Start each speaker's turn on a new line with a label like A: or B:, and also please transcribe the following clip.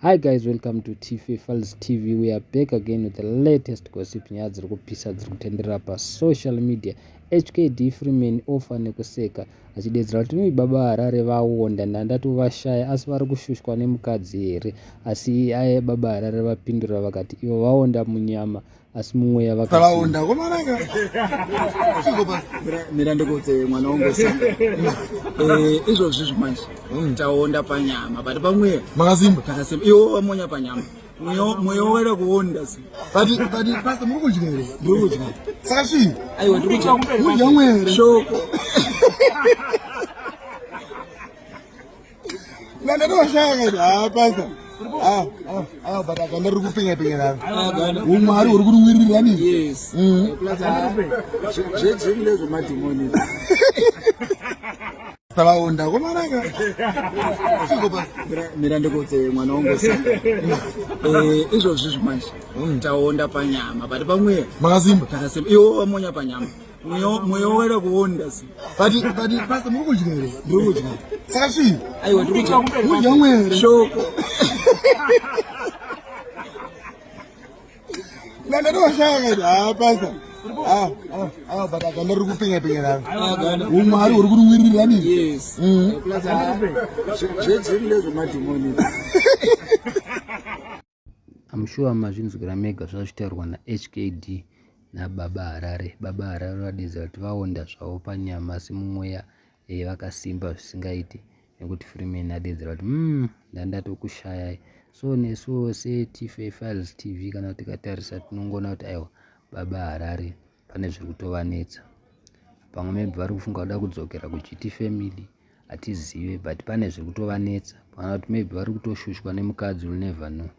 A: Hi guys, welcome to TV Files TV. We are back again with the latest gossip nyaya dziri kupisa dziri kutenderera social media. HKD Freeman ofa nekuseka achidedzera kuti baba harare vaonda ndandati vashaya asi vari kushushwa nemukadzi here. Asi aye baba harare vapindura vakati ivo vaonda munyama asi mumweya
B: vakaonda komaranga mirandikudze mwana wangu sanga izvozvi zvimanje taonda panyama but pamweya
C: makazimba
B: takasimba iwo vamonya panyama mweya wera kuonda si
C: but pastor muri kudya here
B: ndiri kudya
C: saka chii
B: aiwa ndiri
C: kudya mwere
B: shoko
C: nandatoshaya kati pastor but aganda riri kupenya navo umwari uri kuriwiririra nini
B: yes zvezvemadhimoni
C: vaonda komaranga
B: mirandikudze mwana wangu sanga izvozvi zvimanje taonda panyama but pamweya
C: makazimba
B: takasimba iwo vamonya panyama mweya wera kuonda si
C: but pastor muri kudya here
B: ndiri kudya
C: saka chii
B: aiwa ndiri
C: kudya mwere
B: shoko
C: nandatoshaya kati pastor but aganda riri kupenya navo umwari uri kuriwiririra nini
B: yes zvezvemadhimoni
A: I'm sure mazvinzwira mega zvazvitaurwa naHKD nababa harare. Baba harare vadedzera kuti vaonda zvavo panyama asi mumweya vakasimba zvisingaiti nekuti Freeman adedzera kuti ndandatokushayai. So nesuwo seTV Files TV kana tikatarisa tinongoona kuti aiwa baba harare pane zviri kutovanetsa. Pamwe maybe vari kufunga kuda kudzokera kuachiti family hatizive but pane zviri kutovanetsa. Pana kuti maybe vari kutoshushwa nemukadzi will never know.